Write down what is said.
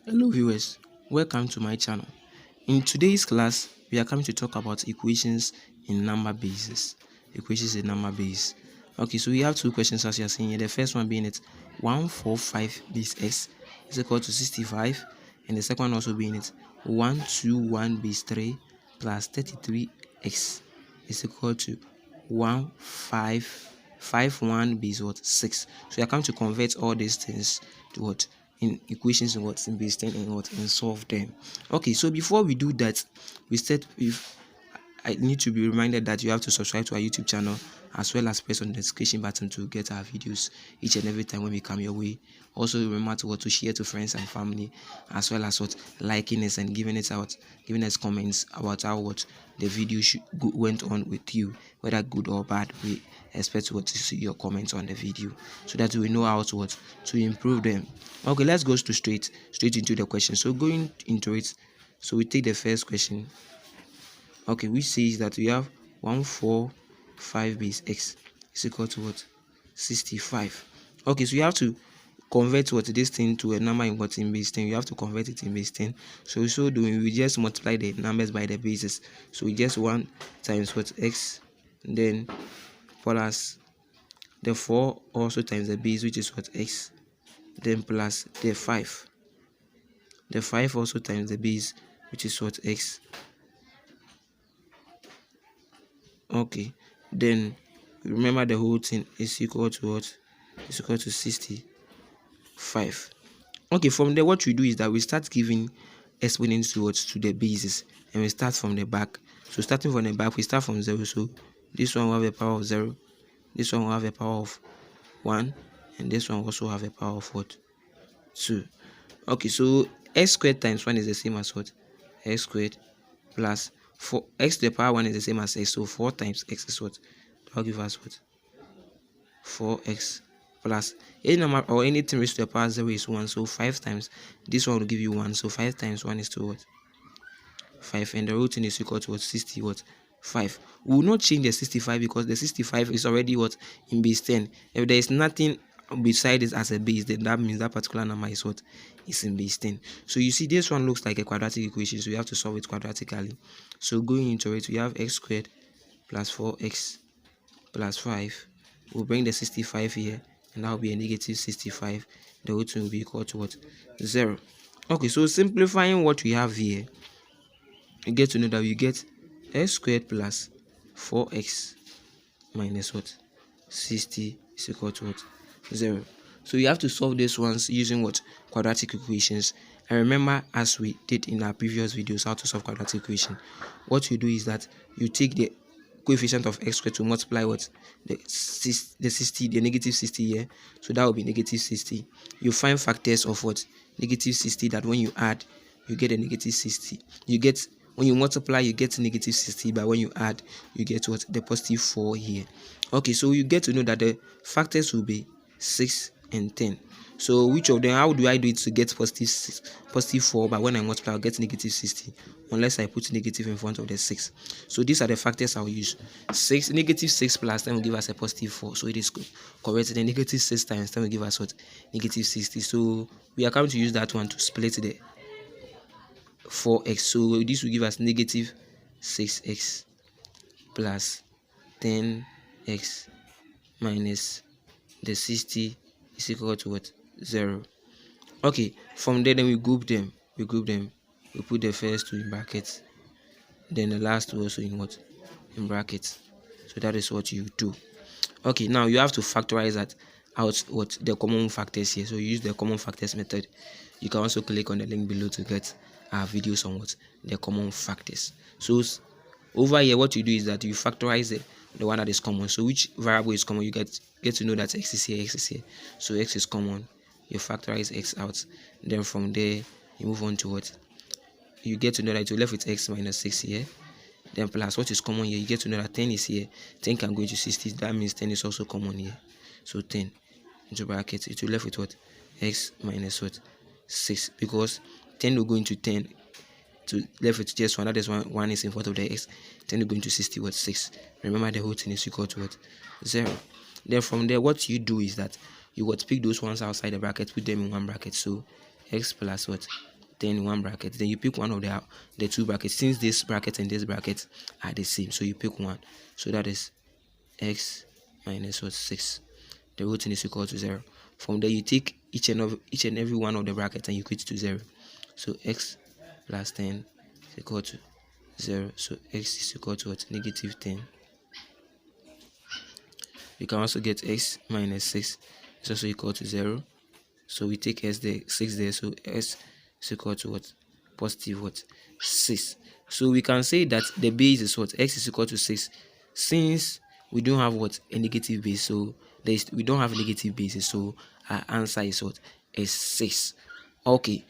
Hello viewers, welcome to my channel. In today's class, we are coming to talk about equations in number bases. Equations in number base. Okay, so we have two questions as you are seeing here. The first one being it 145 base x is equal to 65, and the second one also being it 121 base 3 plus 33x is equal to 1551 base 6. So we are coming to convert all these things to what? In equations in what? In base 10 and what? And solve them. Okay, so before we do that, we start with I need to be reminded that you have to subscribe to our YouTube channel as well as press on the notification button to get our videos each and every time when we come your way. Also remember to share to friends and family, as well as liking us and giving us comments about how the video went on with you, whether good or bad. We expect to see your comments on the video so that we know how to improve them. Okay, let's go straight into the question. So going into it, so we take the first question. Okay, which says that we have 145 base x is equal to what? 65. Okay, so you have to convert this thing to a number in base 10. You have to convert it in base 10. So doing, we just multiply the numbers by the bases. So we just 1 times x, then plus the 4 also times the base, which is x, then plus the 5. The 5 also times the base, which is x. Okay, then remember the whole thing is equal to what? Is equal to 65. Okay, from there what we do is that we start giving exponents to the bases, and we start from the back. So starting from the back, we start from 0. So this one will have a power of 0, this one will have a power of 1, and this one also have a power of 2. Okay, so x squared times 1 is the same as what? X squared plus 4 x to the power 1 is the same as x, so 4 times x is what? That will give us what? 4x plus any number or anything raised to the power 0 is 1, so 5 times this one will give you 1, so 5 times 1 is to what? 5, and the root thing is equal to what? 5. We will not change the 65 because the 65 is already what? In base 10. If there is nothing beside it as a base, then that means that particular number is what? Is in base 10. So you see this one looks like a quadratic equation, so you have to solve it quadratically. So going into it, we have x squared plus 4x plus 5. We'll bring the 65 here, and that will be a negative 65. The root will be equal to what? 0. Okay, so simplifying what we have here, you get to know that we get x squared plus 4x minus what? 60 is equal to what? 0. So you have to solve these ones using what? Quadratic equations. And remember, as we did in our previous videos, how to solve quadratic equation. What you do is that you take the coefficient of x squared to multiply what? The negative 60 here. So that will be negative 60. You find factors of what? Negative 60, that when you add, you get a negative 60. When you multiply, you get negative 60, but when you add, you get what? The positive 4 here. Okay, so you get to know that the factors will be 6 and 10. So which of them, how do I do it to get positive 4, but when I multiply I'll get negative 60 unless I put negative in front of the 6. So these are the factors I'll use. Negative 6 plus 10 will give us a positive 4, so it is correct. The negative 6 times 10 will give us what? Negative 60. So we are going to use that one to split the 4x. So this will give us negative 6x plus 10x minus the 60 is equal to what? 0. Okay, from there then we group them. We put the first two in brackets, then the last two also in what? In brackets. So that is what you do. Okay, now you have to factorize that out, what? The common factors here. So you use the common factors method. You can also click on the link below to get our videos on what? The common factors. So over here what you do is that you factorize the one that is common. So which variable is common? You get to know that x is here. So x is common. You factorize x out. Then from there you move on to what? You get to know that you're left with x minus 6 here. Then plus what is common here? You get to know that 10 is here. 10 can go into 60. That means 10 is also common here. So 10 into brackets. It will left with what? X minus what? 6. Because 10 will go into 10. To left with just 1, that is 1 is in front of the x. 10 will go into 60, what? 6. Remember the whole thing is equal to what? 0. Then from there what you do is that you would pick those ones outside the bracket, put them in one bracket. So x plus what? 10 in one bracket, then you pick one of the two brackets, since this bracket and this bracket are the same, so you pick one. So that is x minus what, 6. The whole thing is equal to 0. From there you take each and every one of the brackets and you equate to 0. So x plus 10 is equal to 0. So x is equal to what? Negative 10. You can also get x minus 6 is also equal to 0. So we take s there, 6 there, so s is equal to what? Positive what? 6. So we can say that the base is what? X is equal to 6. Since we don't have what? A negative base, so we don't have negative bases, so our answer is what? Is 6. Okay.